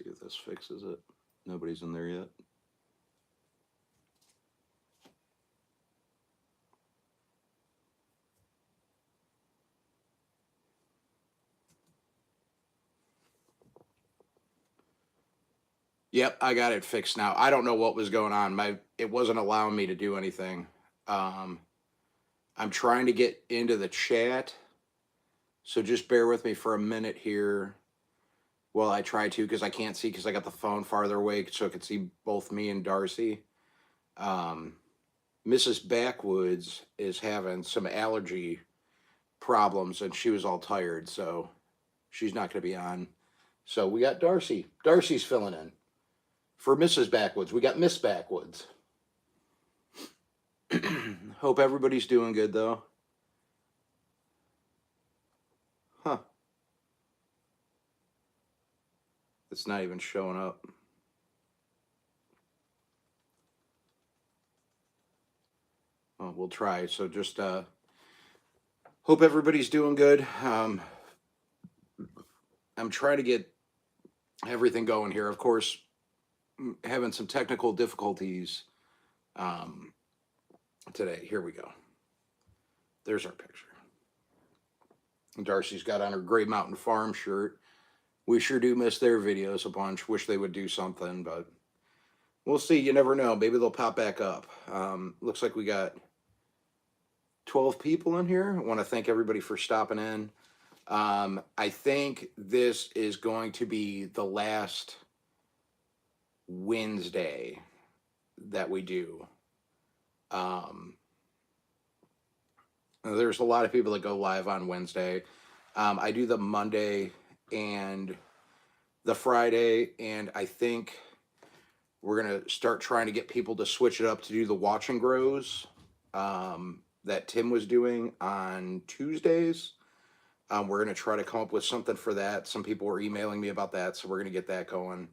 see if this fixes it. Nobody's in there yet. Yep, I got it fixed now. I don't know what was going on. It wasn't allowing me to do anything. Um, I'm trying to get into the chat, so just bear with me for a minute here while I try to, because I can't see because I got the phone farther away so I could see both me and Darcy. Mrs. Backwoods is having some allergy problems and she was all tired, so she's not going to be on. So we got Darcy. Darcy's filling in for Mrs. Backwoods. We got Miss Backwoods. Hope everybody's doing good though. Huh. It's not even showing up. Well, we'll try. So just hope everybody's doing good. I'm trying to get everything going here. Of course, having some technical difficulties today. Here we go. There's our picture. Darcy's got on her Great Mountain Farm shirt. We sure do miss their videos a bunch. Wish they would do something, but we'll see. You never know. Maybe they'll pop back up. Looks like we got 12 people in here. I want to thank everybody for stopping in. I think this is going to be the last Wednesday that we do. There's a lot of people that go live on Wednesday. I do the Monday and the Friday, and I think we're going to start trying to get people to switch it up to do the watch and grows that Tim was doing on Tuesdays. We're going to try to come up with something for that. Some people were emailing me about that, so we're going to get that going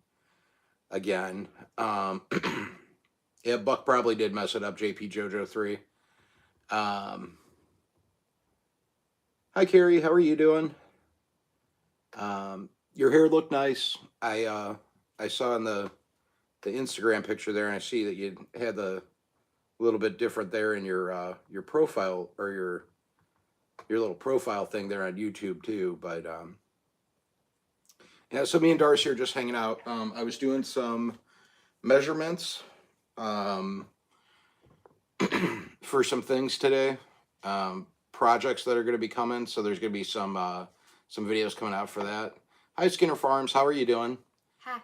again. Yeah, Buck probably did mess it up, JP JoJo 3. Hi, Carrie. How are you doing? Your hair looked nice. I saw in the Instagram picture there, and I see that you had the little bit different there in your profile, or your little profile thing there on YouTube too. But yeah, so me and Darcy are just hanging out. I was doing some measurements for some things today, projects that are going to be coming. So there's going to be some videos coming out for that. Hi, Skinner Farms. How are you doing? Hi.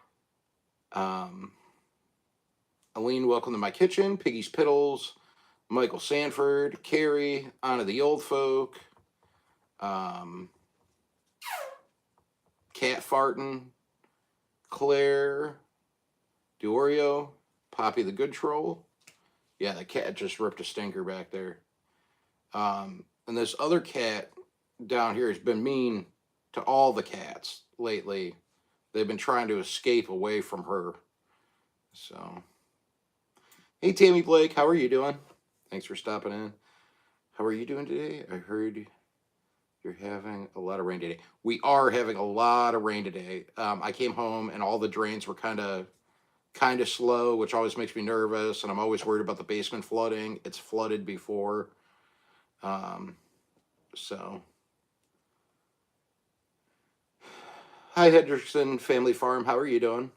Aline, welcome to my kitchen. Piggy's Piddles, Michael Sanford, Carrie, Anna the Old Folk, Cat Fartin, Claire, Diorio, Poppy the Good Troll. Yeah, the cat just ripped a stinker back there. And this other cat down here has been mean to all the cats lately. They've been trying to escape away from her. So, hey, Tammy Blake, how are you doing? Thanks for stopping in. How are you doing today? I heard you're having a lot of rain today. We are having a lot of rain today. I came home and all the drains were kind of slow, which always makes me nervous, and I'm always worried about the basement flooding. It's flooded before. So, hi, Hendrickson Family Farm. How are you doing?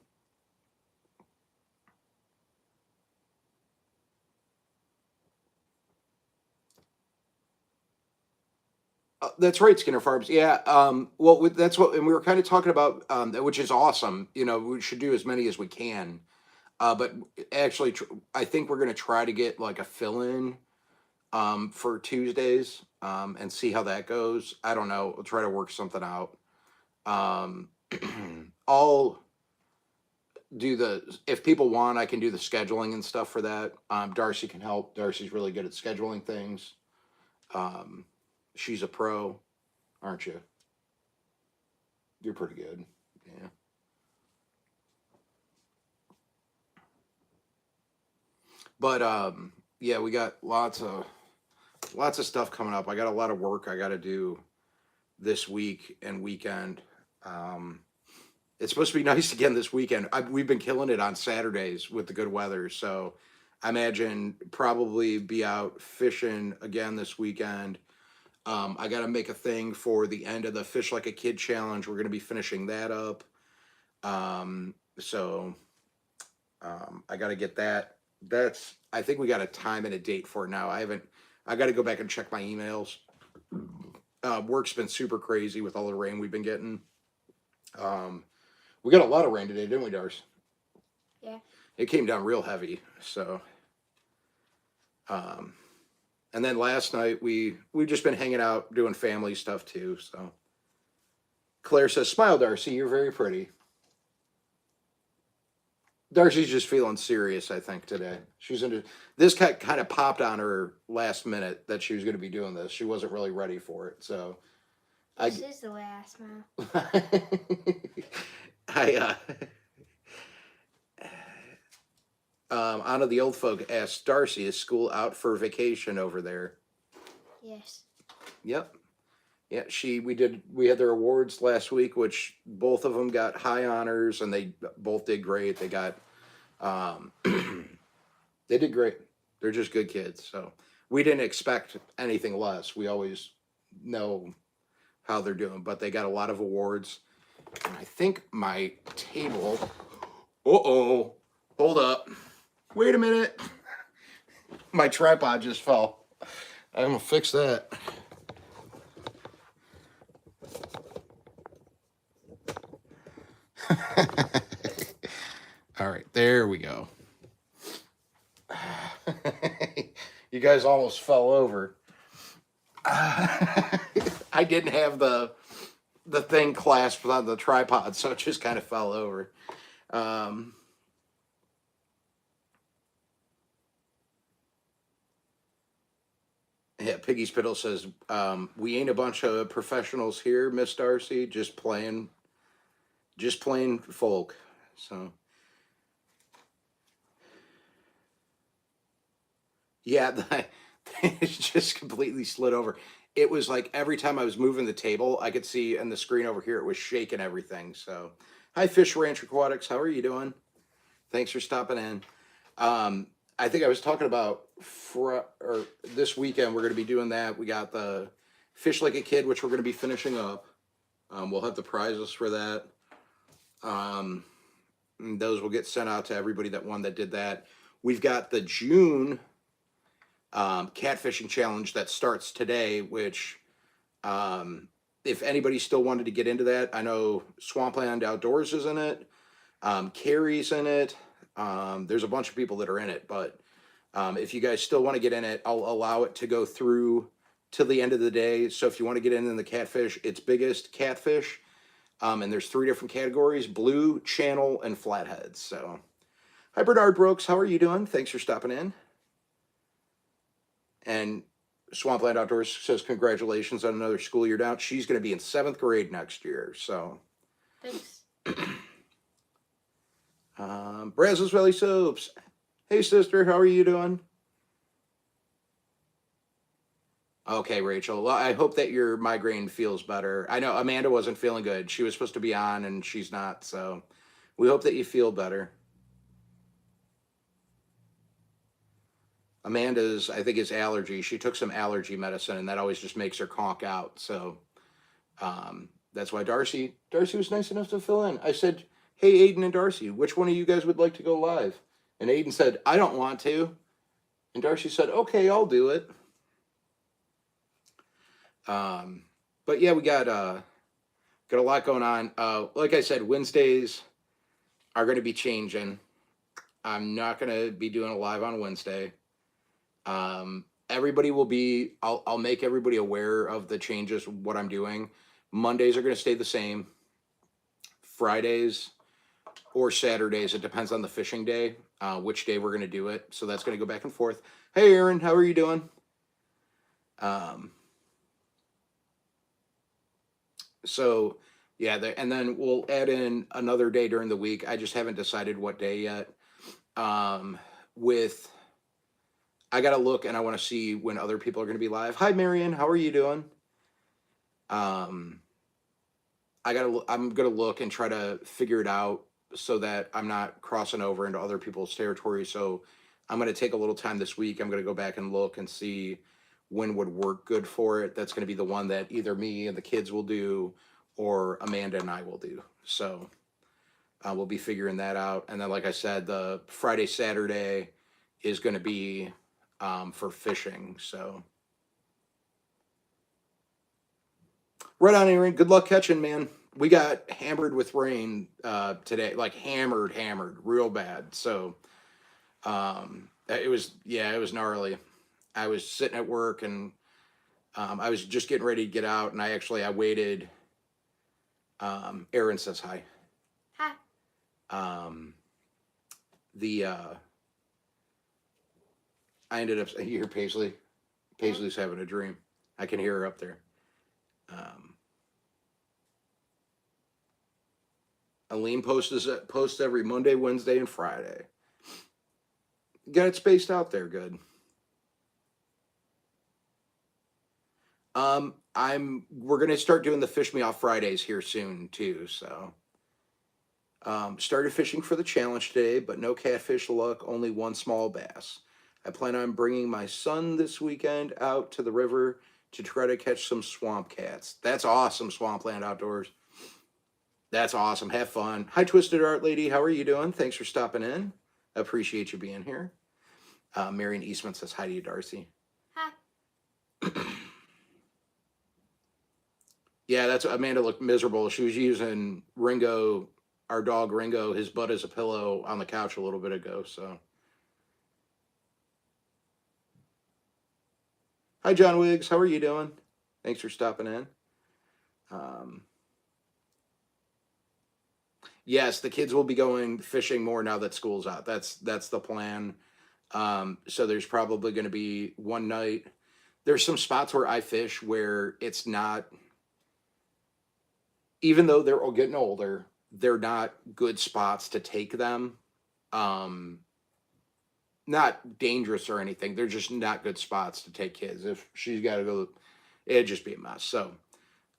That's right, Skinner Farms. Yeah. Well, that's what, and we were kind of talking about, which is awesome. You know, we should do as many as we can. But actually, I think we're going to try to get like a fill-in for Tuesdays and see how that goes. I don't know. We'll try to work something out. I'll do if people want, I can do the scheduling and stuff for that. Darcy can help. Darcy's really good at scheduling things. She's a pro, aren't you? You're pretty good. Yeah. But yeah, we got lots of stuff coming up. I got a lot of work I got to do this week and weekend. It's supposed to be nice again this weekend. We've been killing it on Saturdays with the good weather, so I imagine probably be out fishing again this weekend. I got to make a thing for the end of the Fish Like a Kid challenge. We're going to be finishing that up. So I got to get that. I think we got a time and a date for it now. I got to go back and check my emails. Work's been super crazy with all the rain we've been getting. We got a lot of rain today, didn't we, Darce? Yeah. It came down real heavy. So, and then last night we've just been hanging out doing family stuff too. So, Claire says, "Smile, Darcy. You're very pretty." Darcy's just feeling serious, I think, today. She's into this kind of popped on her last minute that she was going to be doing this. She wasn't really ready for it, so This is the way I smile. Anna the old folk asked Darcy, "Is school out for vacation over there?" Yes. Yep. Yeah, we had their awards last week, which both of them got high honors, and they both did great. They got, they did great. They're just good kids. So we didn't expect anything less. We always know how they're doing, but they got a lot of awards. And I think my table, hold up. Wait a minute. My tripod just fell. I'm gonna fix that. All right, there we go. You guys almost fell over. I didn't have the thing clasped on the tripod, so it just kind of fell over. Yeah, Piggy Spittle says, "We ain't a bunch of professionals here, Miss Darcy. Just plain folk." So, yeah, it just completely slid over. It was like every time I was moving the table, I could see in the screen over here, it was shaking everything. So, hi, Fish Ranch Aquatics. How are you doing? Thanks for stopping in. I think I was talking about this weekend, we're going to be doing that. We got the Fish Like a Kid, which we're going to be finishing up. We'll have the prizes for that. And those will get sent out to everybody that did that. We've got the June catfishing challenge that starts today, which if anybody still wanted to get into that, I know Swampland Outdoors is in it. Carrie's in it. There's a bunch of people that are in it, but if you guys still want to get in it, I'll allow it to go through till the end of the day. So if you want to get in the catfish, it's biggest catfish. And there's 3 different categories: blue, channel, and flatheads. So, hi, Bernard Brooks. How are you doing? Thanks for stopping in. And Swampland Outdoors says, "Congratulations on another school year down." She's going to be in 7th grade next year. So, thanks. Brazos Valley Soaps. Hey, sister. How are you doing? Okay, Rachel. Well, I hope that your migraine feels better. I know Amanda wasn't feeling good. She was supposed to be on, and she's not. So we hope that you feel better. Amanda's, I think, is allergy. She took some allergy medicine, and that always just makes her conk out. So that's why Darcy was nice enough to fill in. I said, "Hey, Aiden and Darcy, which one of you guys would like to go live?" And Aiden said, "I don't want to." And Darcy said, "Okay, I'll do it." But yeah, we got a lot going on. Like I said, Wednesdays are going to be changing. I'm not going to be doing a live on Wednesday. Everybody will be. I'll make everybody aware of the changes. What I'm doing. Mondays are going to stay the same. Fridays or Saturdays, it depends on the fishing day, which day we're going to do it. So that's going to go back and forth. Hey, Aaron, how are you doing? So yeah, and then we'll add in another day during the week. I just haven't decided what day yet. I got to look, and I want to see when other people are going to be live. Hi, Marion. How are you doing? I'm gonna look and try to figure it out so that I'm not crossing over into other people's territory. So I'm gonna take a little time this week. I'm gonna go back and look and see when would work good for it. That's gonna be the one that either me and the kids will do, or Amanda and I will do. So we'll be figuring that out. And then, like I said, the Friday Saturday is gonna be for fishing. So right on, Aaron. Good luck catching, man. We got hammered with rain today, like hammered, real bad. So it was gnarly. I was sitting at work and I was just getting ready to get out, and I waited. Aaron says hi. Hi. Um, the I ended up. You hear Paisley? Paisley's having a dream. I can hear her up there. Um, Aline posts every Monday, Wednesday, and Friday. Got it spaced out there, good. We're gonna start doing the Fish Me Off Fridays here soon too. So, started fishing for the challenge today, but no catfish luck. Only one small bass. I plan on bringing my son this weekend out to the river to try to catch some swamp cats. That's awesome, Swampland Outdoors. That's awesome. Have fun. Hi, Twisted Art Lady. How are you doing? Thanks for stopping in. I appreciate you being here. Marion Eastman says hi to you, Darcy. Hi. Yeah, that's Amanda looked miserable. She was using Ringo, our dog Ringo, his butt as a pillow on the couch a little bit ago. So, hi, John Wiggs. How are you doing? Thanks for stopping in. Um, yes, the kids will be going fishing more now that school's out. That's the plan. So there's probably going to be one night. There's some spots where I fish where it's not, even though they're all getting older, they're not good spots to take them. Um, Not dangerous or anything. They're just not good spots to take kids. If she's got to go, it'd just be a mess. So,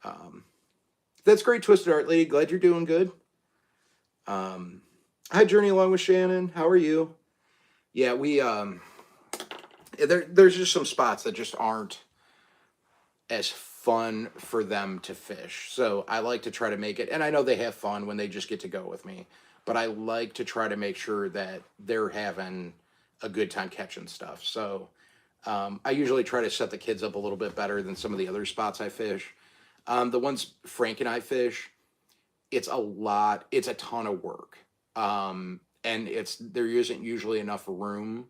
um, that's great, Twisted Art Lady. Glad you're doing good. Hi, Journey Along with Shannon. How are you? Yeah, there's just some spots that just aren't as fun for them to fish. So I like to try to make it, and I know they have fun when they just get to go with me, but I like to try to make sure that they're having a good time catching stuff. So I usually try to set the kids up a little bit better than some of the other spots I fish. The ones Frank and I fish, it's a ton of work. And there isn't usually enough room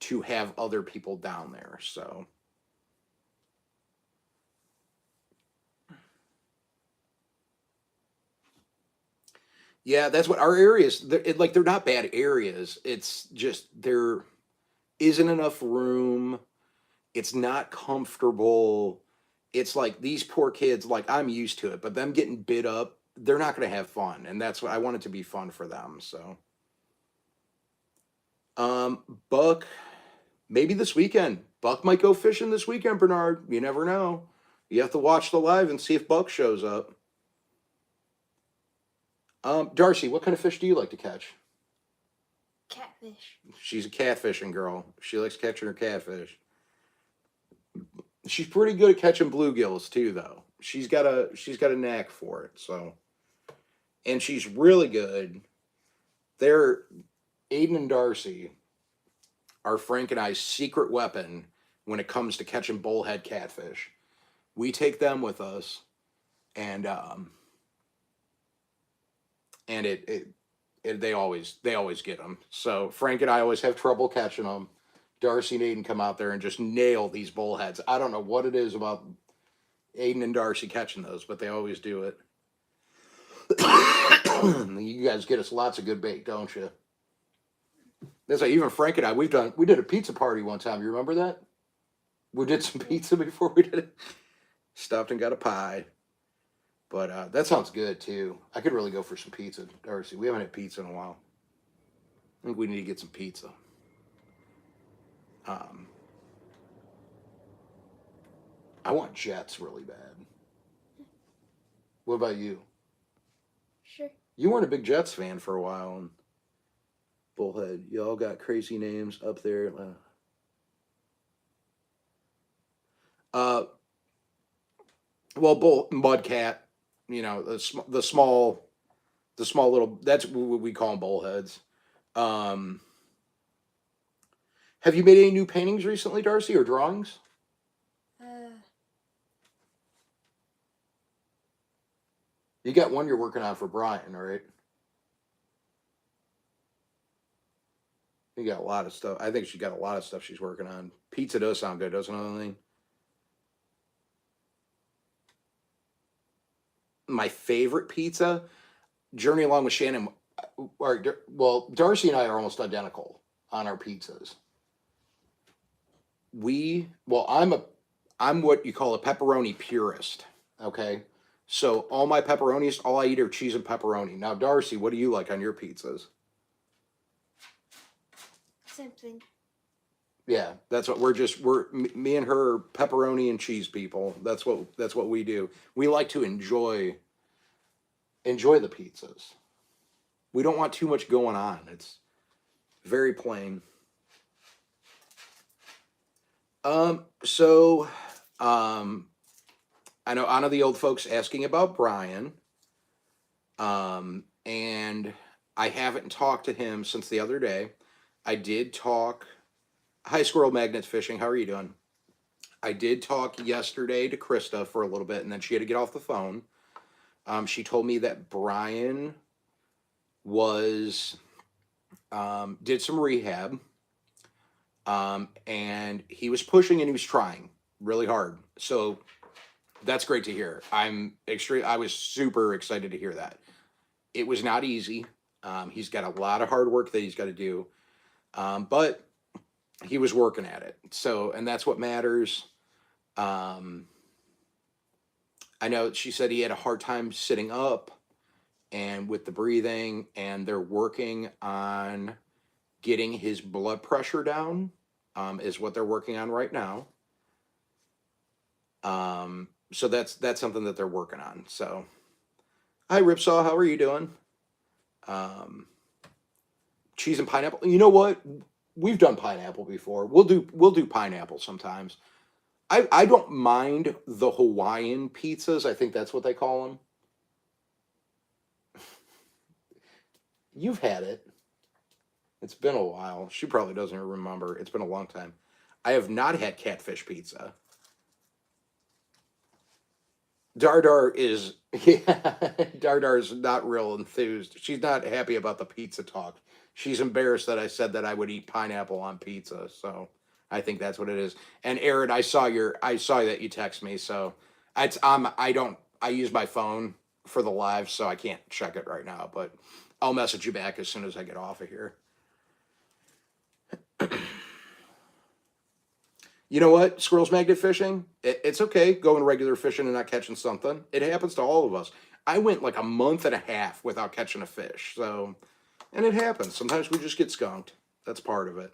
to have other people down there. So yeah, that's what our areas. They're not bad areas. It's just there isn't enough room. It's not comfortable. It's like these poor kids. Like I'm used to it, but them getting bit up, they're not going to have fun, and that's what I want it to be fun for them. So, Buck, maybe this weekend. Buck might go fishing this weekend. Bernard, you never know. You have to watch the live and see if Buck shows up. Darcy, what kind of fish do you like to catch? Catfish. She's a catfishing girl. She likes catching her catfish. She's pretty good at catching bluegills too, though. She's got a knack for it. So, and she's really good. They're Aiden and Darcy are Frank and I's secret weapon when it comes to catching bullhead catfish. We take them with us, and they always get them. So Frank and I always have trouble catching them. Darcy and Aiden come out there and just nail these bullheads. I don't know what it is about Aiden and Darcy catching those, but they always do it. You guys get us lots of good bait, don't you? That's like even Frank and I. We did a pizza party one time. You remember that? We did some pizza before we did it. Stopped and got a pie. But that sounds good too. I could really go for some pizza, Darcy. We haven't had pizza in a while. I think we need to get some pizza. I want Jets really bad. What about you? Sure. You weren't a big Jets fan for a while. And Bullhead, y'all got crazy names up there. Uh, well, Mudcat, you know, the small little. That's what we call them, bullheads. Um, have you made any new paintings recently, Darcy, or drawings? Uh, You got one you're working on for Brian, right? You got a lot of stuff. I think she got a lot of stuff she's working on. Pizza does sound good, doesn't it, Eileen? My favorite pizza, Journey Along with Shannon. Well, Darcy and I are almost identical on our pizzas. I'm what you call a pepperoni purist. Okay, so all my pepperonis, all I eat are cheese and pepperoni. Now, Darcy, what do you like on your pizzas? something. Yeah, that's what we're me and her are pepperoni and cheese people. That's what we do. We like to enjoy the pizzas. We don't want too much going on. It's very plain. So I know Anna the old folks asking about Brian. And I haven't talked to him since the other day. I did talk. Hi, Squirrel Magnets Fishing. How are you doing? I did talk yesterday to Krista for a little bit, and then she had to get off the phone. She told me that Brian was did some rehab, and he was pushing and he was trying really hard. So that's great to hear. I was super excited to hear that. It was not easy. He's got a lot of hard work that he's got to do, but he was working at it. So, and that's what matters. I know she said he had a hard time sitting up and with the breathing, and they're working on getting his blood pressure down, is what they're working on right now. So that's something that they're working on. So, hi Ripsaw, how are you doing? Cheese and pineapple. You know what? We've done pineapple before. We'll do pineapple sometimes. I don't mind the Hawaiian pizzas. I think that's what they call them. You've had it. It's been a while. She probably doesn't remember. It's been a long time. I have not had catfish pizza. Dardar is Dardar is not real enthused. She's not happy about the pizza talk. She's embarrassed that I said that I would eat pineapple on pizza. So I think that's what it is. And Aaron, I saw that you text me. So I use my phone for the live, so I can't check it right now. But I'll message you back as soon as I get off of here. You know what? Squirrels magnet fishing, it's okay going regular fishing and not catching something. It happens to all of us. I went like a month and a half without catching a fish. So, and it happens. Sometimes we just get skunked. That's part of it.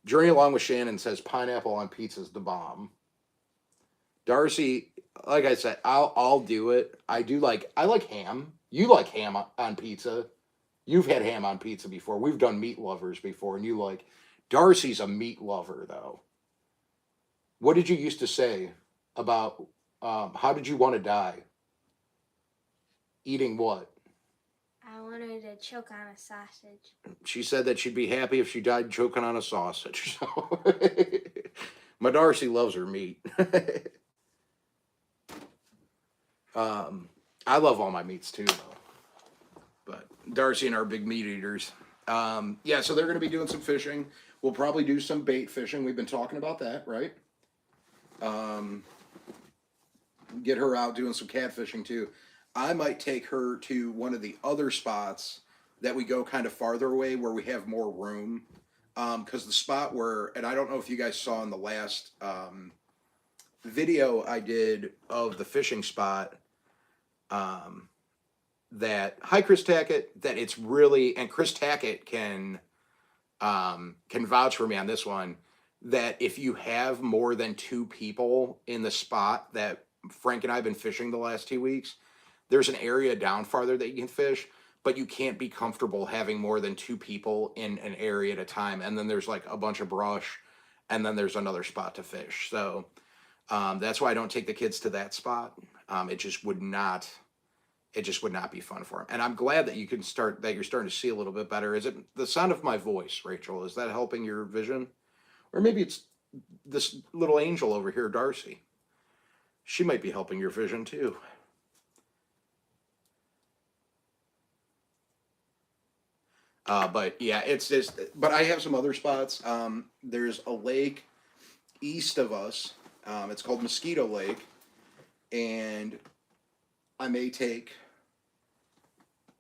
Journey Along with Shannon says pineapple on pizza's the bomb. Darcy, like I said, I'll do it. I like ham. You like ham on pizza. You've had ham on pizza before. We've done meat lovers before, and you like. Darcy's a meat lover, though. What did you used to say about how did you want to die? Eating what? I wanted to choke on a sausage. She said that she'd be happy if she died choking on a sausage. So my Darcy loves her meat. I love all my meats too, though. But Darcy and I are big meat eaters. Yeah, so they're going to be doing some fishing. We'll probably do some bait fishing. We've been talking about that, right? Get her out doing some catfishing too. I might take her to one of the other spots that we go kind of farther away where we have more room. Because the spot where, and I don't know if you guys saw in the last video I did of the fishing spot, that, hi Chris Tackett, that it's really, and Chris Tackett can vouch for me on this one, that if you have more than 2 people in the spot that Frank and I have been fishing the last 2 weeks, there's an area down farther that you can fish, but you can't be comfortable having more than 2 people in an area at a time. And then there's like a bunch of brush, and then there's another spot to fish. So that's why I don't take the kids to that spot. It just would not. It just would not be fun for them. And I'm glad that you're starting to see a little bit better. Is it the sound of my voice, Rachel? Is that helping your vision? Or maybe it's this little angel over here, Darcy. She might be helping your vision too. But yeah, it's just. But I have some other spots. There's a lake east of us. It's called Mosquito Lake, and I may take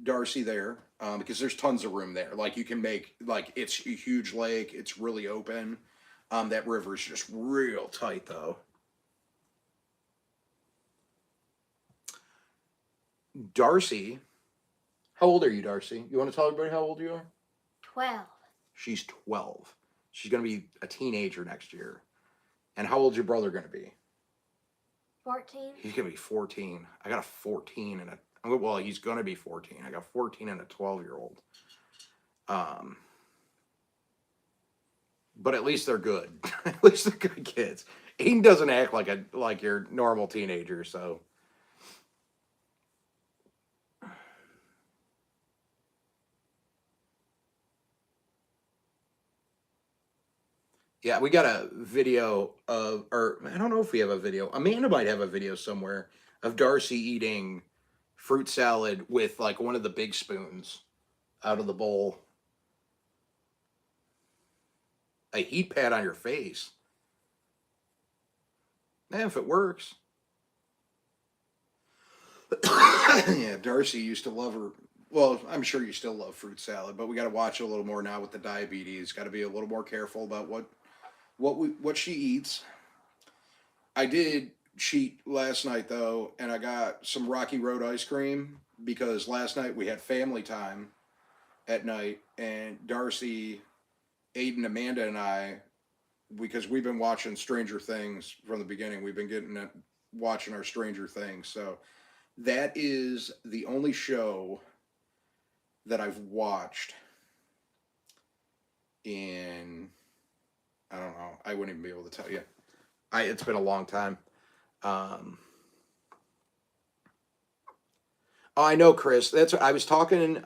Darcy there because there's tons of room there. Like you can make like it's a huge lake. It's really open. That river's just real tight though. Darcy, how old are you, Darcy? You want to tell everybody how old you are? 12. She's 12. She's going to be a teenager next year. And how old's your brother going to be? 14. He's going to be 14. I got a 14 and a, well, he's going to be 14. I got 14 and a 12-year-old. But at least they're good. At least they're good kids. Aiden doesn't act like your normal teenager, so. Yeah, we got a video of, or I don't know if we have a video. Amanda might have a video somewhere of Darcy eating fruit salad with like one of the big spoons out of the bowl. A heat pad on your face. Man, if it works. Yeah, Darcy used to love her. Well, I'm sure you still love fruit salad, but we got to watch it a little more now with the diabetes. Got to be a little more careful about what she eats. I did cheat last night though, and I got some Rocky Road ice cream because last night we had family time at night, and Darcy, Aiden, Amanda, and I, because we've been watching Stranger Things from the beginning. We've been watching our Stranger Things, so that is the only show that I've watched in, I don't know, I wouldn't even be able to tell you. It's been a long time. Oh, I know, Chris. That's I was talking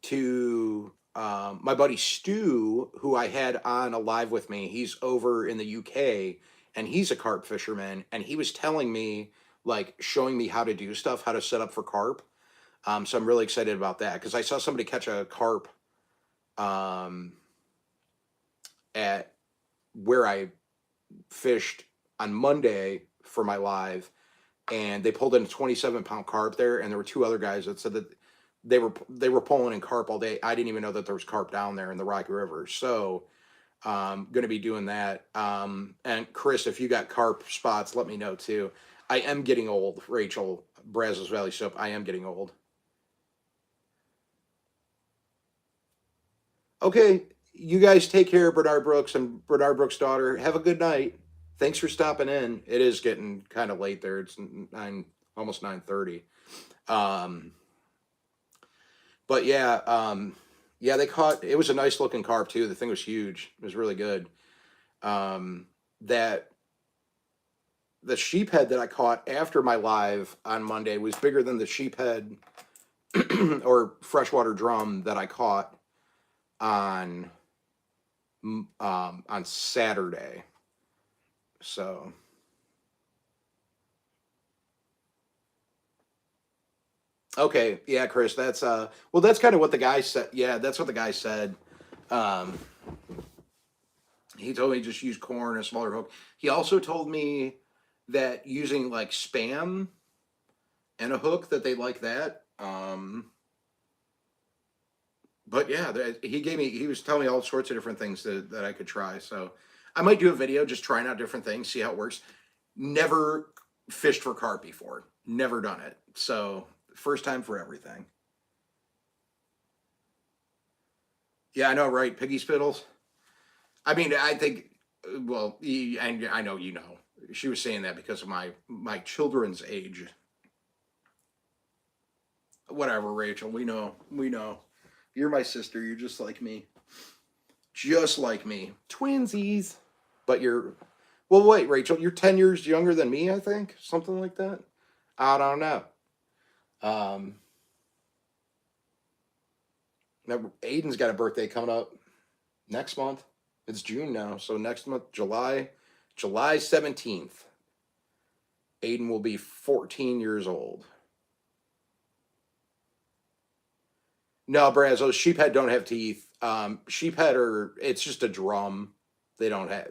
to my buddy Stu, who I had on a live with me. He's over in the UK, and he's a carp fisherman, and he was telling me, like, showing me how to do stuff, how to set up for carp. So I'm really excited about that because I saw somebody catch a carp at where I fished on Monday for my live, and they pulled in a 27-pound carp there, and there were 2 other guys that said that they were pulling in carp all day. I didn't even know that there was carp down there in the Rocky River. So going to be doing that. And Chris, if you got carp spots, let me know too. I am getting old, Rachel, Brazos Valley Soap. I am getting old. Okay, you guys take care, Bernard Brooks and Bernard Brooks' daughter. Have a good night. Thanks for stopping in. It is getting kind of late there. It's almost 9:30. But yeah, they caught. It was a nice looking carp too. The thing was huge. It was really good. That the sheephead that I caught after my live on Monday was bigger than the sheephead or freshwater drum that I caught on Saturday. So okay, yeah, Chris, that's well, that's kind of what the guy said. Yeah, that's what the guy said. Um, he told me just use corn, a smaller hook. He also told me that using like spam and a hook that they like that. But yeah, he was telling me all sorts of different things that I could try. So I might do a video just trying out different things, see how it works. Never fished for carp before, never done it. So first time for everything. Yeah, I know, right? Piggy Spittles. I mean, I think, well, and I know you know. She was saying that because of my children's age. whatever, Rachel. We know. We know. You're my sister. You're just like me. Just like me. Twinsies. But you're. Well, wait, Rachel. You're 10 years younger than me, I think. Something like that. I don't know. Um, Aiden's got a birthday coming up next month. It's June now. So next month, July 17th, Aiden will be 14 years old. No, Brazo, sheephead don't have teeth. Sheephead it's just a drum. They don't have,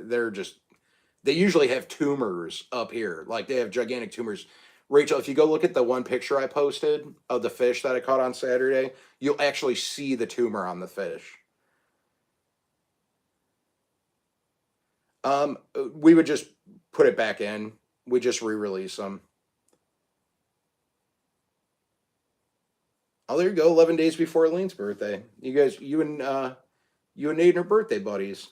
they usually have tumors up here. Like they have gigantic tumors. Rachel, if you go look at the one picture I posted of the fish that I caught on Saturday, you'll actually see the tumor on the fish. We would just put it back in. We just re-release them. Oh, there you go. 11 days before Elaine's birthday. You guys, you and Nate are birthday buddies.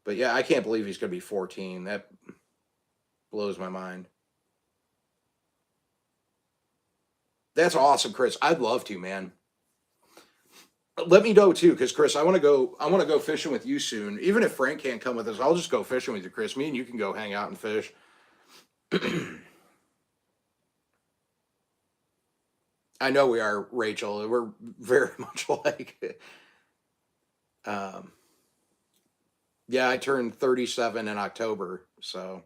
But yeah, I can't believe he's gonna be 14. That blows my mind. That's awesome, Chris. I'd love to, man. Let me know too, because Chris, I want to go. I want to go fishing with you soon. Even if Frank can't come with us, I'll just go fishing with you, Chris. Me and you can go hang out and fish. I know we are, Rachel. We're very much alike. Um, yeah, I turned 37 in October, so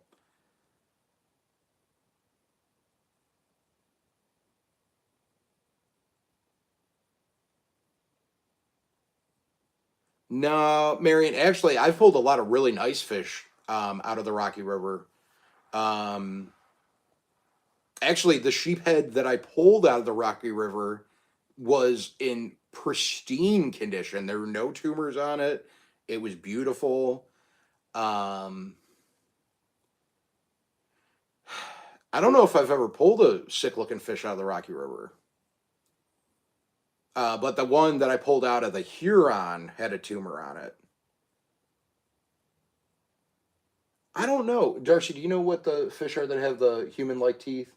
no, Marion. Actually, I've pulled a lot of really nice fish out of the Rocky River. Um, actually, the sheephead that I pulled out of the Rocky River was in pristine condition. There were no tumors on it. It was beautiful. Um, I don't know if I've ever pulled a sick looking fish out of the Rocky River. But the one that I pulled out of the Huron had a tumor on it. I don't know. Darcy, do you know what the fish are that have the human like teeth?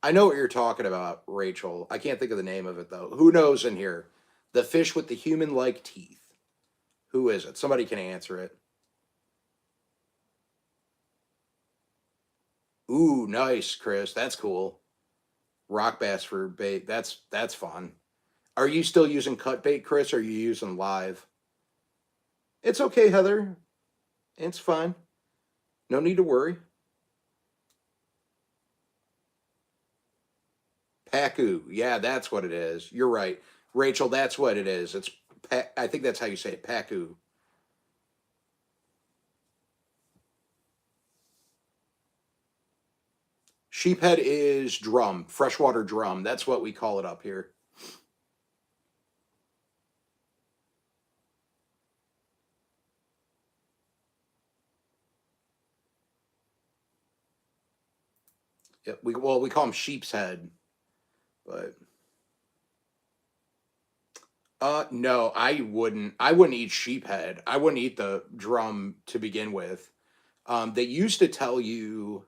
I know what you're talking about, Rachel. I can't think of the name of it though. Who knows in here? The fish with the human like teeth. Who is it? Somebody can answer it. Ooh, nice, Chris. That's cool. Rock bass for bait. That's fun. Are you still using cut bait, Chris, or are you using live? It's okay, Heather. It's fine. No need to worry. Pacu. Yeah, that's what it is. You're right. Rachel, that's what it is. I think that's how you say it. Pacu. Sheephead is drum, freshwater drum. That's what we call it up here. Yep. We call them sheep's head, but no, I wouldn't eat sheephead. I wouldn't eat the drum to begin with. They used to tell you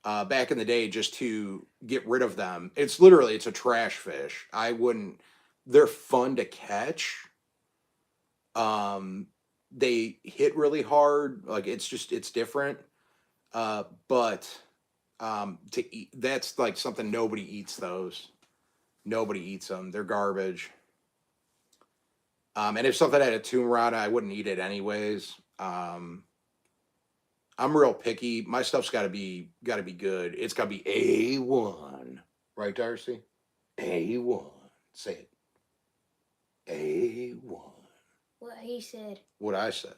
back in the day just to get rid of them. It's a trash fish. I wouldn't. They're fun to catch. Um, they hit really hard. Like it's different. But to eat, that's like something nobody eats those. Nobody eats them. They're garbage. And if something had a tumor on it, I wouldn't eat it anyways. I'm real picky. My stuff's got to be good. It's got to be A1. Right, Darcy? A1. Say it. A1. What he said. What I said.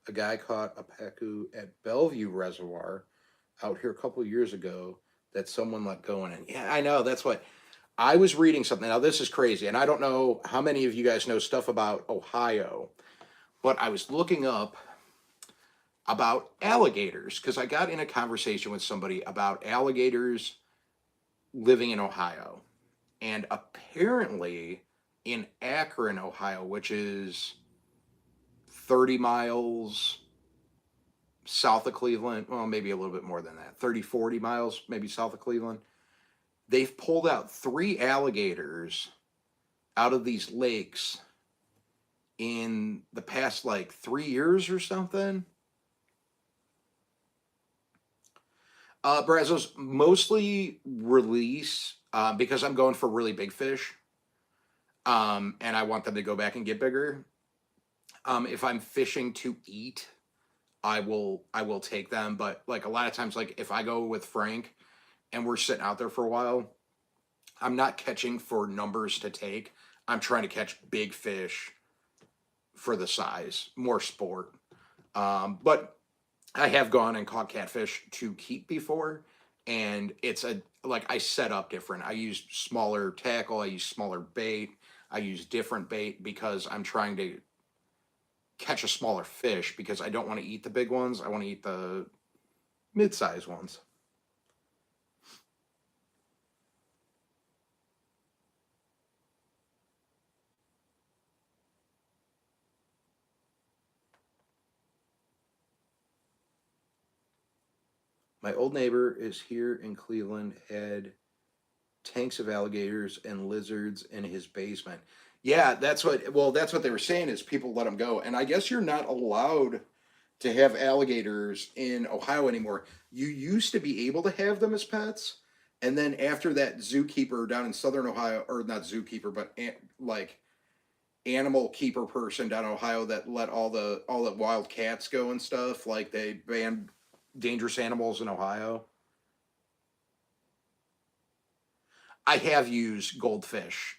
A guy caught a pacu at Bellevue Reservoir out here a couple of years ago that someone let go in. And yeah, I know. That's what I was reading something. Now, this is crazy. And I don't know how many of you guys know stuff about Ohio, but I was looking up about alligators because I got in a conversation with somebody about alligators living in Ohio. And apparently in Akron, Ohio, which is 30 miles south of Cleveland, well, maybe a little bit more than that, 30, 40 miles, maybe south of Cleveland. they've pulled out 3 alligators out of these lakes in the past like 3 years or something. Brazos mostly release because I'm going for really big fish, and I want them to go back and get bigger. If I'm fishing to eat, I will take them. But like a lot of times, like if I go with Frank and we're sitting out there for a while, I'm not catching for numbers to take. I'm trying to catch big fish for the size, more sport. But I have gone and caught catfish to keep before, and it's a like I set up different. I use smaller tackle, I use smaller bait, I use different bait because I'm trying to catch a smaller fish because I don't want to eat the big ones. I want to eat the mid-sized ones. My old neighbor is here in Cleveland, had tanks of alligators and lizards in his basement. Yeah, that's what they were saying is people let them go. And I guess you're not allowed to have alligators in Ohio anymore. You used to be able to have them as pets. And then after that zookeeper down in southern Ohio, or not zookeeper, but like animal keeper person down in Ohio that let all the wild cats go and stuff, like they banned dangerous animals in Ohio. I have used goldfish.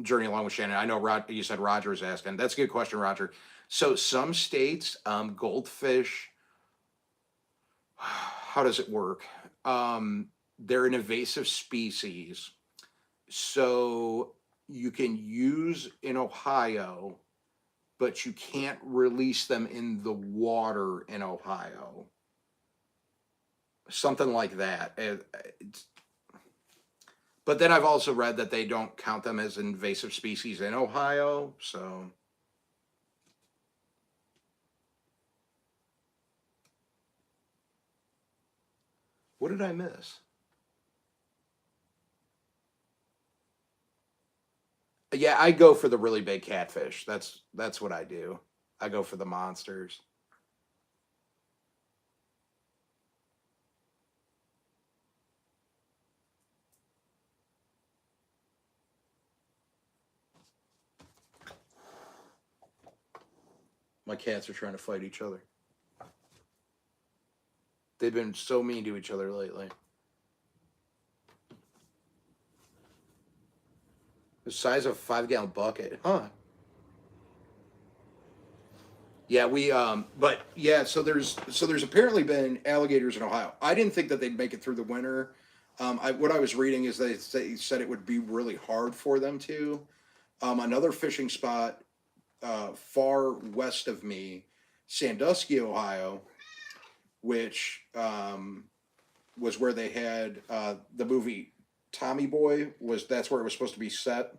Journey along with Shannon. I know you said Roger was asking. That's a good question, Roger. So some states, goldfish. How does it work? They're an invasive species, so you can use in Ohio, but you can't release them in the water in Ohio. Something like that. But then I've also read that they don't count them as invasive species in Ohio. So, what did I miss? Yeah, I go for the really big catfish. That's what I do. I go for the monsters. My cats are trying to fight each other. They've been so mean to each other lately. The size of a 5 gallon bucket, huh? Yeah, but yeah, so there's apparently been alligators in Ohio. I didn't think that they'd make it through the winter. What I was reading is they said it would be really hard for them to. Another fishing spot far west of me, Sandusky, Ohio, which was where they had the movie Tommy Boy. That's where it was supposed to be set.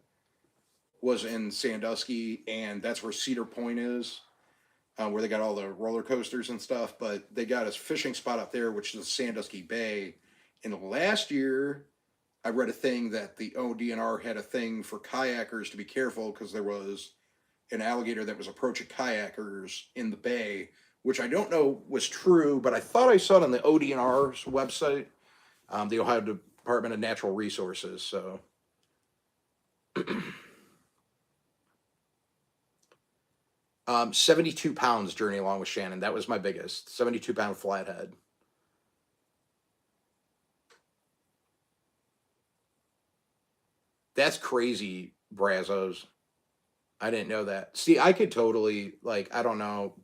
Was in Sandusky, and that's where Cedar Point is, where they got all the roller coasters and stuff. But they got a fishing spot up there, which is Sandusky Bay. And last year, I read a thing that the ODNR had a thing for kayakers to be careful because there was an alligator that was approaching kayakers in the bay, which I don't know was true, but I thought I saw it on the ODNR's website, the Ohio Department of Natural Resources. So, 72 pounds journey along with Shannon. That was my biggest 72-pound flathead. That's crazy, Brazos. I didn't know that. See, I could totally like. I don't know.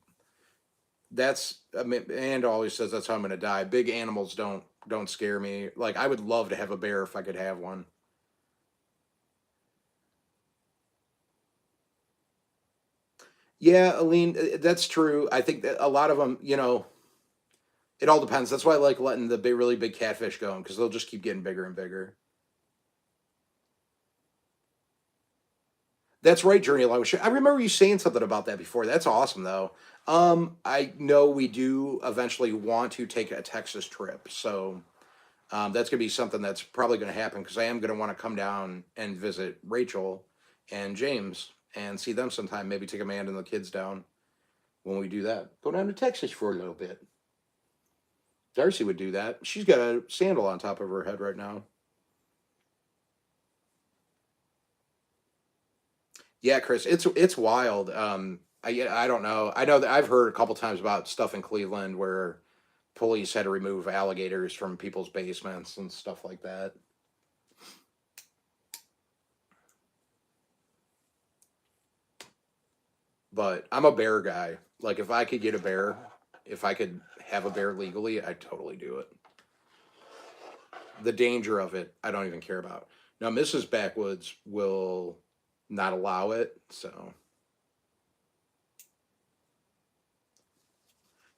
That's I mean, and always says that's how I'm gonna die. Big animals don't scare me. Like I would love to have a bear if I could have one. Yeah, Aline, that's true. I think that a lot of them, it all depends. That's why I like letting the big, really big catfish go because they'll just keep getting bigger and bigger. That's right, Journey Along with I remember you saying something about that before. That's awesome, though. I know we do eventually want to take a Texas trip, so That's going to be something that's probably going to happen because I am going to want to come down and visit Rachel and James and see them sometime. Maybe take Amanda and the kids down when we do that. Go down to Texas for a little bit. Darcy would do that. She's got a sandal on top of her head right now. Yeah, Chris, it's wild. I don't know. I know that I've heard a couple times about stuff in Cleveland where police had to remove alligators from people's basements and stuff like that. But I'm a bear guy. Like if I could get a bear, if I could have a bear legally, I'd totally do it. The danger of it, I don't even care about. Now, Mrs. Backwoods will not allow it, so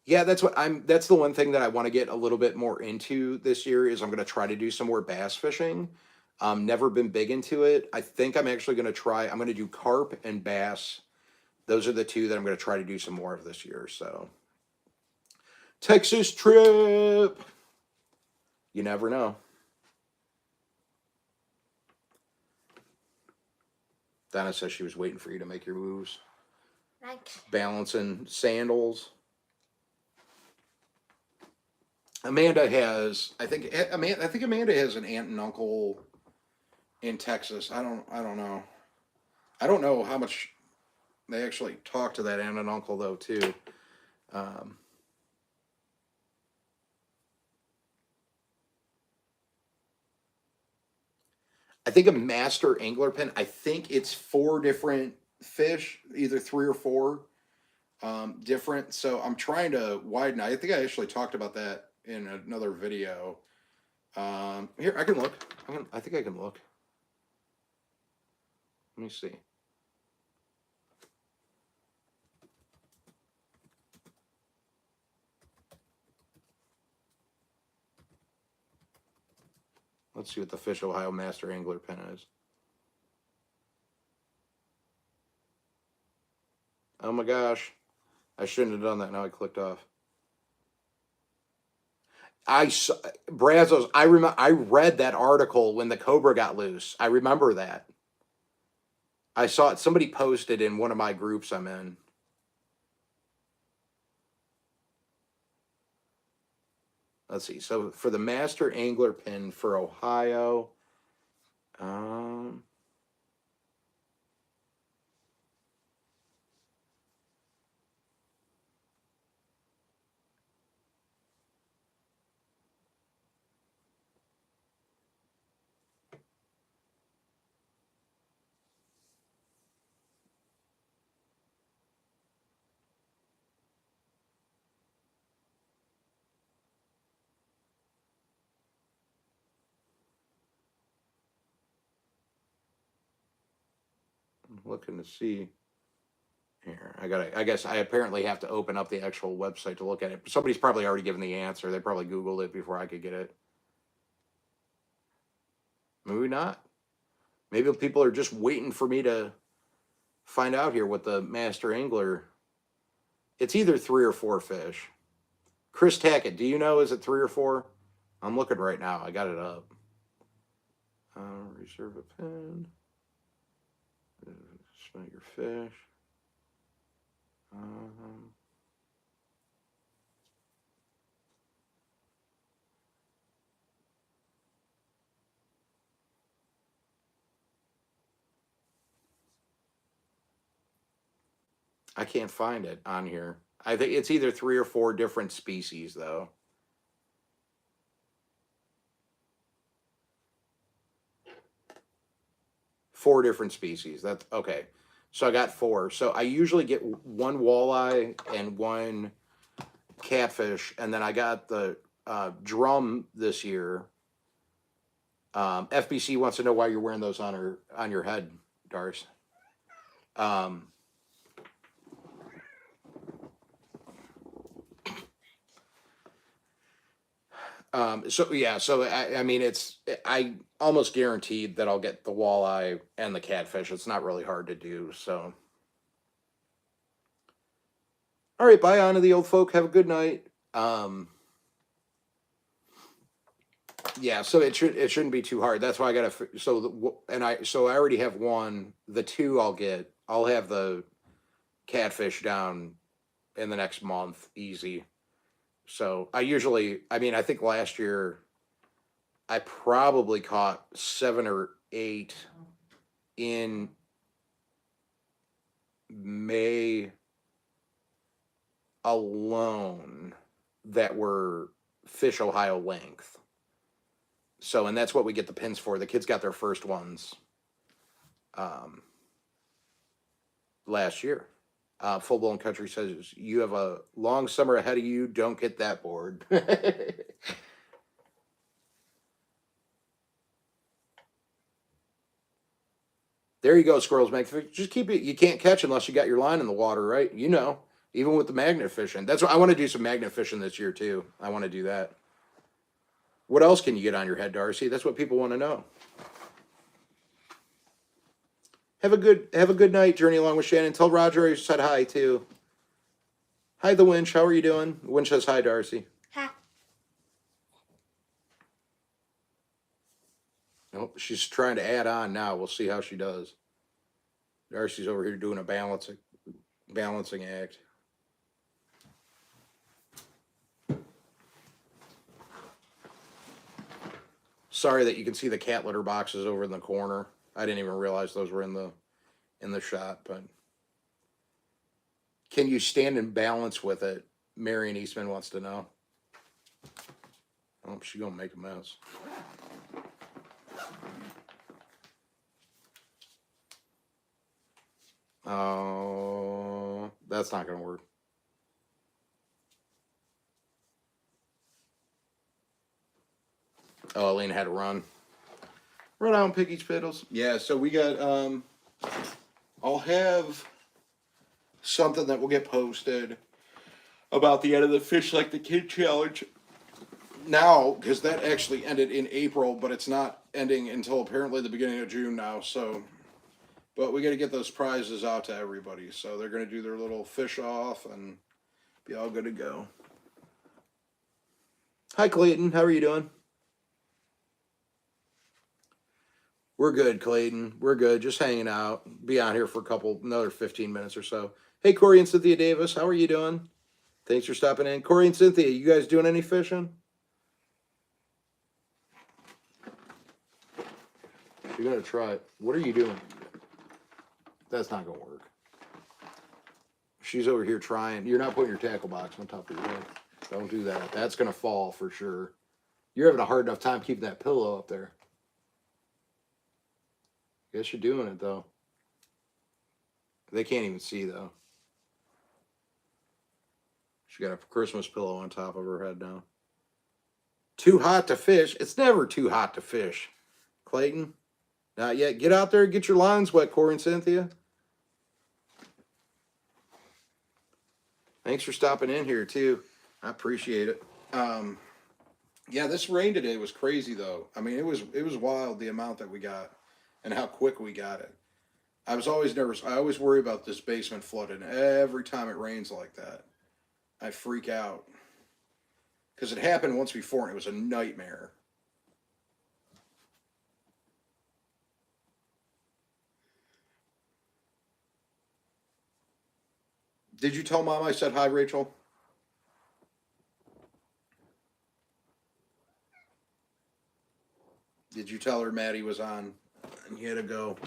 yeah, that's the one thing that I want to get a little bit more into this year is I'm going to try to do some more bass fishing. Never been big into it. I think I'm actually going to try. I'm going to do carp and bass. Those are the two that I'm going to try to do some more of this year. So, Texas trip. You never know. Donna says she was waiting for you to make your moves. Thanks. Balancing sandals. Amanda has, I think Amanda has an aunt and uncle in Texas. I don't know. I don't know how much they actually talk to that aunt and uncle though too. I think a master angler pin. I think it's 4 different fish, either 3 or 4 different. So I'm trying to widen. I think I actually talked about that in another video. Here I can look. I think I can look. Let me see. Let's see what the Fish Ohio Master Angler Pin is. Oh my gosh. I shouldn't have done that. Now I clicked off. I saw Brazos. I read that article when the Cobra got loose. I remember that. I saw it. Somebody posted in one of my groups I'm in. Let's see. So for the Master Angler Pin for Ohio, I'm looking to see here. I guess I apparently have to open up the actual website to look at it. Somebody's probably already given the answer. They probably Googled it before I could get it. Maybe not. Maybe people are just waiting for me to find out here what the master angler. It's either 3 or 4 fish. Chris Tackett, do you know? Is it 3 or 4? I'm looking right now. I got it up. Reserve a pin. Smell your fish. I can't find it on here. I think it's either 3 or 4 different species, though. Four different species. That's okay. So I got 4. So I usually get 1 walleye and 1 catfish, and then I got the drum this year. FBC wants to know why you're wearing those on your head, Darce. So yeah, so I mean, I almost guaranteed that I'll get the walleye and the catfish. It's not really hard to do. So, all right, bye on to the old folk. Have a good night. Yeah, so it shouldn't be too hard. That's why I got to. So I already have one. The two I'll have the catfish down in the next month, easy. So I think last year I probably caught 7 or 8 in May alone that were Fish Ohio length. So, and that's what we get the pins for. The kids got their first ones um, last year. Full Blown Country says, you have a long summer ahead of you. Don't get that bored. There you go, Squirrels Magnification. Just keep it. You can't catch unless you got your line in the water, right? You know, even with the magnet fishing. That's what I want to do, some magnet fishing this year too. I want to do that. What else can you get on your head, Darcy? That's what people want to know. Have a good night, Journey Along with Shannon. Tell Roger I said hi too. Hi, the Winch. How are you doing? The Winch says hi, Darcy. Ha. Nope, she's trying to add on now. We'll see how she does. Darcy's over here doing a balancing act. Sorry that you can see the cat litter boxes over in the corner. I didn't even realize those were in the shot, but can you stand and balance with it? Marion Eastman wants to know. Oh, she's gonna make a mess. Oh, that's not gonna work. Oh, Elaine had to run. Run out and pick each pedals. Yeah, so we got I'll have something that will get posted about the end of the Fish Like the Kid challenge now, because that actually ended in April, but it's not ending until apparently the beginning of June now. So, but we got to get those prizes out to everybody. So they're going to do their little fish off and be all good to go. Hi, Clayton. How are you doing? We're good, Clayton. We're good. Just hanging out. Be on here for another 15 minutes or so. Hey, Corey and Cynthia Davis. How are you doing? Thanks for stopping in. Corey and Cynthia, you guys doing any fishing? You're going to try it. What are you doing? That's not going to work. She's over here trying. You're not putting your tackle box on top of your head. Don't do that. That's going to fall for sure. You're having a hard enough time keeping that pillow up there. Guess you're doing it, though. They can't even see, though. She got a Christmas pillow on top of her head now. Too hot to fish? It's never too hot to fish, Clayton. Not yet. Get out there and get your lines wet, Corey and Cynthia. Thanks for stopping in here, too. I appreciate it. Yeah, this rain today was crazy, though. I mean, it was wild, the amount that we got and how quick we got it. I was always nervous. I always worry about this basement flooding every time it rains like that. I freak out. Because it happened once before and it was a nightmare. Did you tell Mom I said hi, Rachel? Did you tell her Maddie was on and you had to go?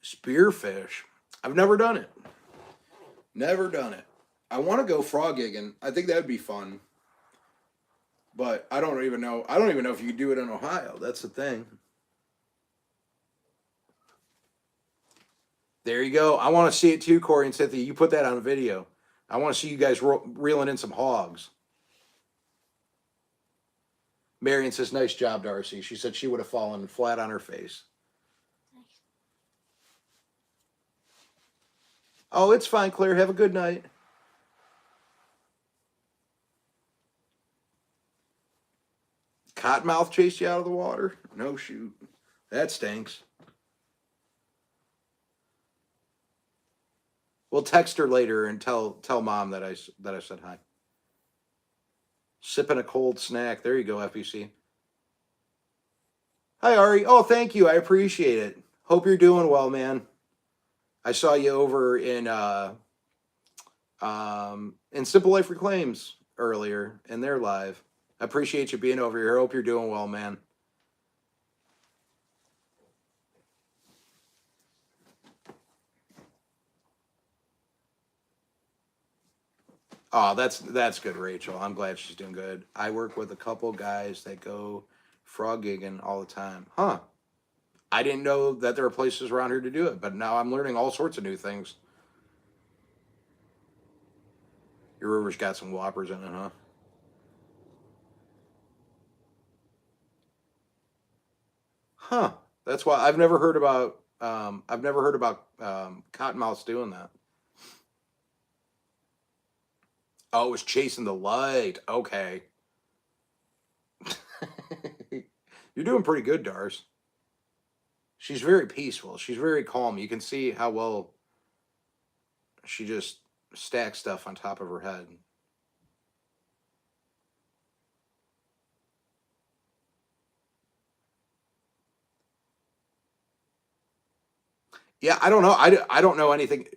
Spearfish. I've never done it. Never done it. I want to go frog gigging. I think that would be fun. But I don't even know. I don't even know if you could do it in Ohio. That's the thing. There you go. I want to see it too, Corey and Cynthia. You put that on video. I want to see you guys reeling in some hogs. Marion says, nice job, Darcy. She said she would have fallen flat on her face. Oh, it's fine, Claire. Have a good night. Cottonmouth chased you out of the water? No shoot. That stinks. We'll text her later and tell Mom that I said hi. Sipping a cold snack. There you go, FBC. Hi, Ari. Oh, thank you. I appreciate it. Hope you're doing well, man. I saw you over in Simple Life Reclaims earlier, and they're live. I appreciate you being over here. Hope you're doing well, man. Oh, that's good, Rachel. I'm glad she's doing good. I work with a couple guys that go frog gigging all the time. Huh. I didn't know that there are places around here to do it, but now I'm learning all sorts of new things. Your river's got some whoppers in it, huh? Huh. That's why I've never heard about cottonmouths doing that. Oh, it was chasing the light. Okay. You're doing pretty good, Dars. She's very peaceful. She's very calm. You can see how well she just stacks stuff on top of her head. Yeah, I don't know. I don't know anything.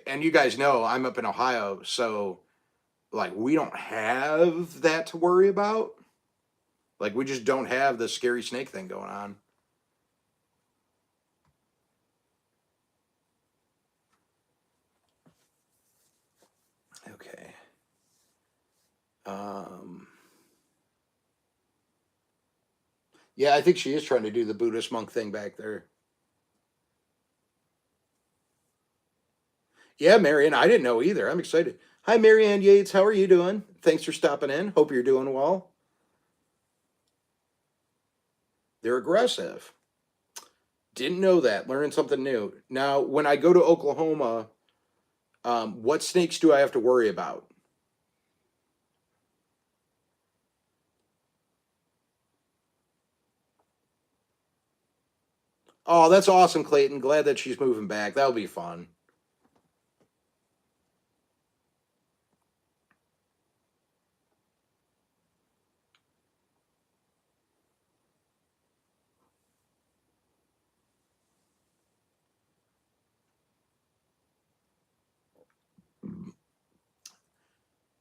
And you guys know I'm up in Ohio, so like we don't have that to worry about. Like we just don't have the scary snake thing going on. Okay. Um, yeah, I think she is trying to do the Buddhist monk thing back there. Yeah, Marianne, I didn't know either. I'm excited. Hi, Marianne Yates. How are you doing? Thanks for stopping in. Hope you're doing well. They're aggressive. Didn't know that. Learning something new. Now, when I go to Oklahoma, what snakes do I have to worry about? Oh, that's awesome, Clayton. Glad that she's moving back. That'll be fun.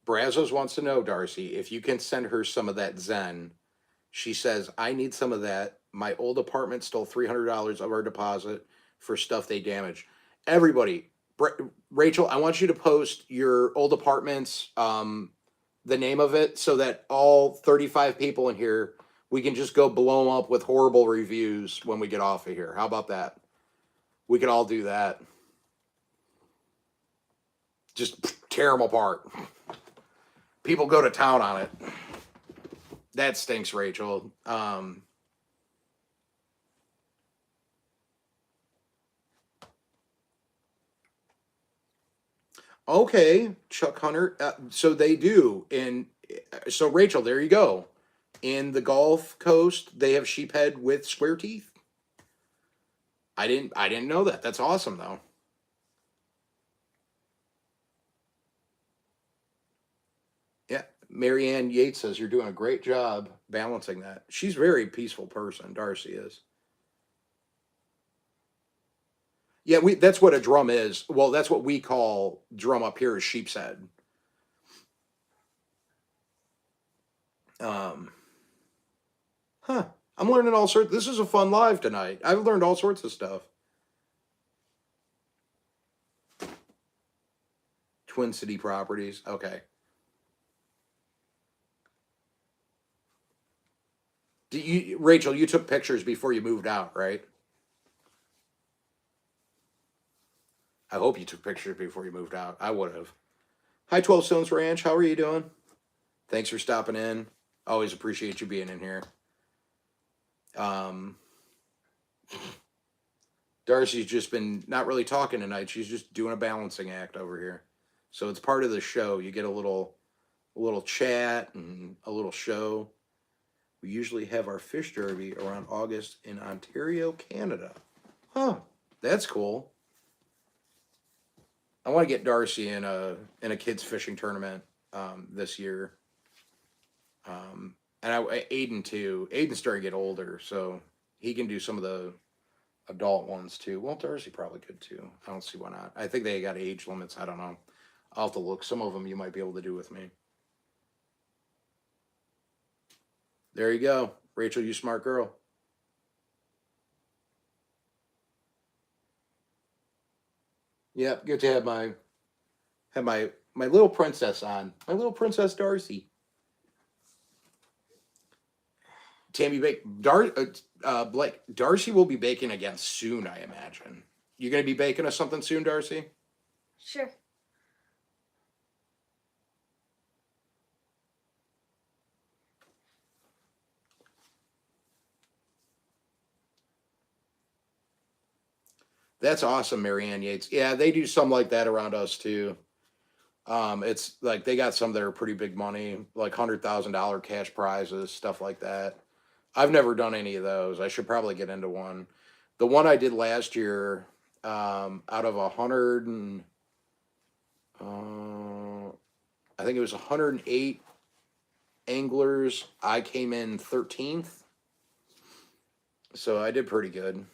Brazos wants to know, Darcy, if you can send her some of that Zen. She says, I need some of that. My old apartment stole $300 of our deposit for stuff they damaged. Everybody, Rachel, I want you to post your old apartment's the name of it so that all 35 people in here, we can just go blow them up with horrible reviews when we get off of here. How about that? We could all do that. Just tear them apart. People go to town on it. That stinks, Rachel. Okay, Chuck Hunter. So they do, and so Rachel, there you go. In the Gulf Coast, they have sheephead with square teeth. I didn't know that. That's awesome, though. Yeah, Marianne Yates says you're doing a great job balancing that. She's a very peaceful person. Darcy is. Yeah, we. That's what a drum is. Well, that's what we call drum up here is sheep's head. Um, huh. I'm learning all sorts. This is a fun live tonight. I've learned all sorts of stuff. Twin City Properties. Okay. Rachel, you took pictures before you moved out, right? I hope you took pictures before you moved out. I would have. Hi, 12 Stones Ranch. How are you doing? Thanks for stopping in. Always appreciate you being in here. Um, Darcy's just been not really talking tonight. She's just doing a balancing act over here. So it's part of the show. You get a little chat and a little show. We usually have our fish derby around August in Ontario, Canada. Huh. That's cool. I want to get Darcy in a kids fishing tournament this year. And Aiden too. Aiden's starting to get older, so he can do some of the adult ones too. Well, Darcy probably could too. I don't see why not. I think they got age limits. I don't know. I'll have to look. Some of them you might be able to do with me. There you go, Rachel. You smart girl. Yep, good to have my little princess on. My little princess Darcy. Tammy Blake Darcy will be baking again soon, I imagine. You gonna be baking us something soon, Darcy? Sure. That's awesome, Marianne Yates. Yeah, they do some like that around us too. It's like they got some that are pretty big money, like $100,000 cash prizes, stuff like that. I've never done any of those. I should probably get into one. The one I did last year, out of 100 and I think it was 108 anglers, I came in 13th. So I did pretty good.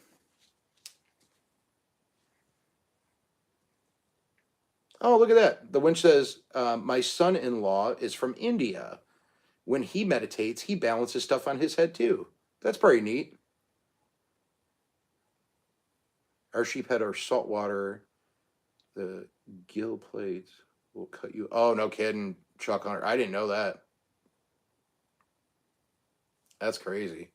Oh, look at that. The winch says, my son in law is from India. When he meditates, he balances stuff on his head too. That's pretty neat. Our sheep head are saltwater. The gill plates will cut you. Oh, no kidding, Chuck Hunter. I didn't know that. That's crazy.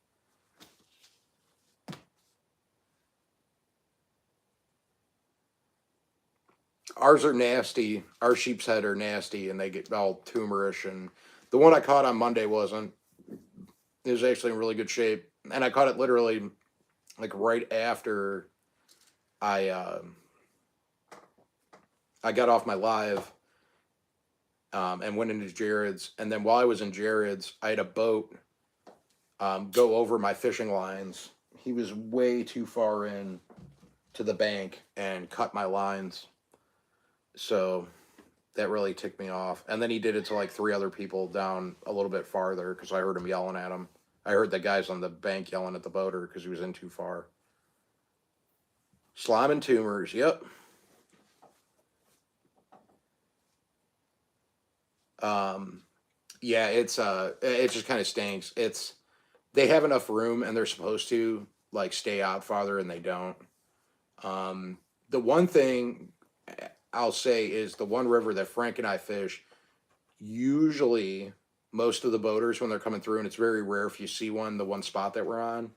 Ours are nasty. Our sheep's head are nasty, and they get all tumorish. And the one I caught on Monday wasn't. It was actually in really good shape, and I caught it literally like right after I I got off my live, and went into Jared's. And then while I was in Jared's, I had a boat go over my fishing lines. He was way too far in to the bank and cut my lines. So that really ticked me off. And then he did it to like three other people down a little bit farther because I heard him yelling at him. I heard the guys on the bank yelling at the boater because he was in too far. Slime and tumors, yep. Yeah, it just kind of stinks. They have enough room and they're supposed to like stay out farther and they don't. The one thing I'll say is the one river that Frank and I fish, usually most of the boaters when they're coming through, and it's very rare if you see one, the one spot that we're on,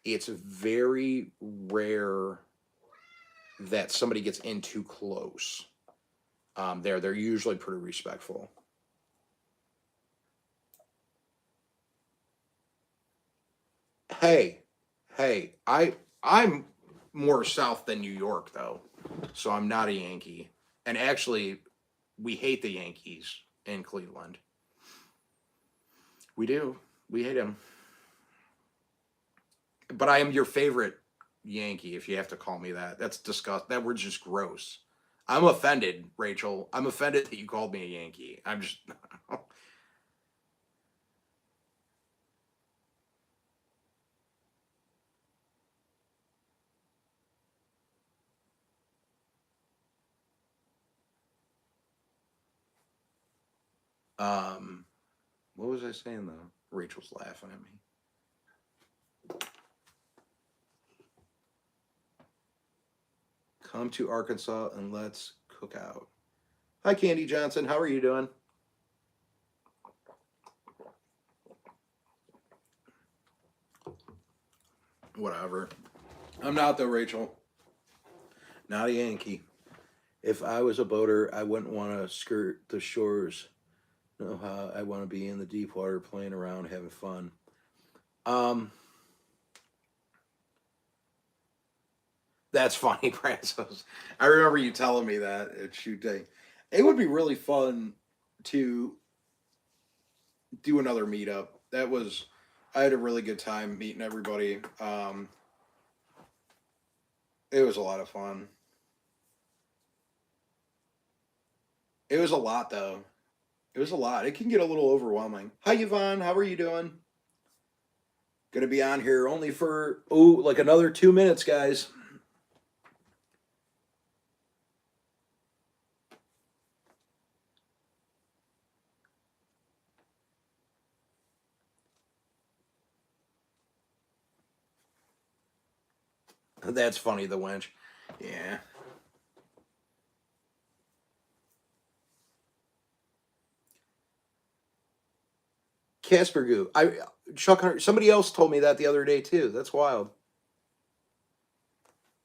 it's very rare that somebody gets in too close. They're usually pretty respectful. Hey, hey, I'm more south than New York though, so I'm not a Yankee. And actually, we hate the Yankees in Cleveland. We do. We hate them. But I am your favorite Yankee, if you have to call me that. That's disgusting. That word's just gross. I'm offended, Rachel. I'm offended that you called me a Yankee. I'm just. um, what was I saying though? Rachel's laughing at me. Come to Arkansas and let's cook out. Hi, Candy Johnson. How are you doing? Whatever. I'm not though, Rachel. Not a Yankee. If I was a boater, I wouldn't want to skirt the shores. No, how I want to be in the deep water, playing around, having fun. Um, that's funny, Brazos. I remember you telling me that at shoot day. It would be really fun to do another meetup. I had a really good time meeting everybody. It was a lot of fun. It was a lot though. It was a lot. It can get a little overwhelming. Hi, Yvonne. How are you doing? Gonna be on here only for, like another 2 minutes, guys. That's funny, the wench. Yeah. Casper goo. Chuck Hunter, somebody else told me that the other day too. That's wild.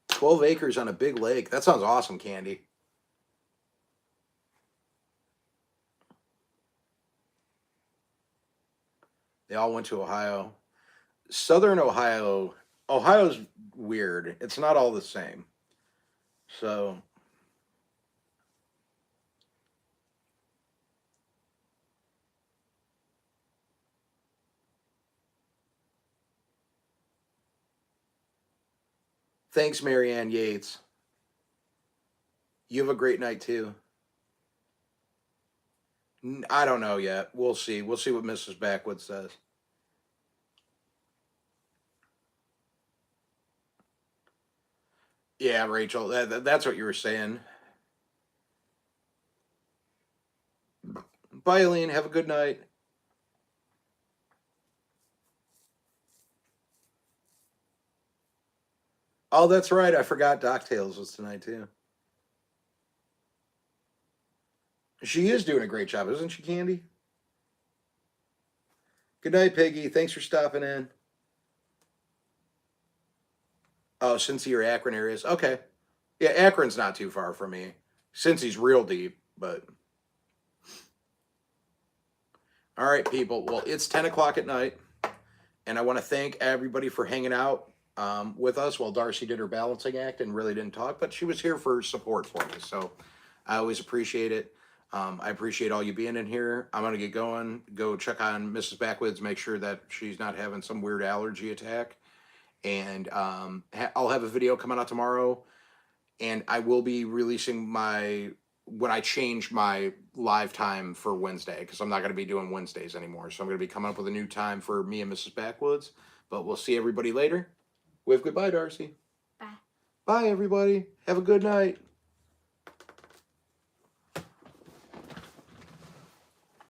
12 acres on a big lake. That sounds awesome, Candy. They all went to Ohio. Southern Ohio. Ohio's weird. It's not all the same. So, thanks, Marianne Yates. You have a great night too. I don't know yet. We'll see. We'll see what Mrs. Backwood says. Yeah, Rachel, that's what you were saying. Bye, Eileen. Have a good night. Oh, that's right. I forgot DuckTales was tonight too. She is doing a great job, isn't she, Candy? Good night, Piggy. Thanks for stopping in. Oh, since your Akron areas. Okay. Yeah, Akron's not too far from me. Since he's real deep, but all right, people. Well, it's 10 o'clock at night, and I want to thank everybody for hanging out with us while Darcy did her balancing act and really didn't talk, but she was here for support for me. So I always appreciate it. I appreciate all you being in here. I'm going to get going, go check on Mrs. Backwoods, make sure that she's not having some weird allergy attack. And I'll have a video coming out tomorrow. And I will be releasing when I change my live time for Wednesday, because I'm not going to be doing Wednesdays anymore. So I'm going to be coming up with a new time for me and Mrs. Backwoods. But we'll see everybody later. Wave goodbye, Darcy. Bye. Bye, everybody. Have a good night.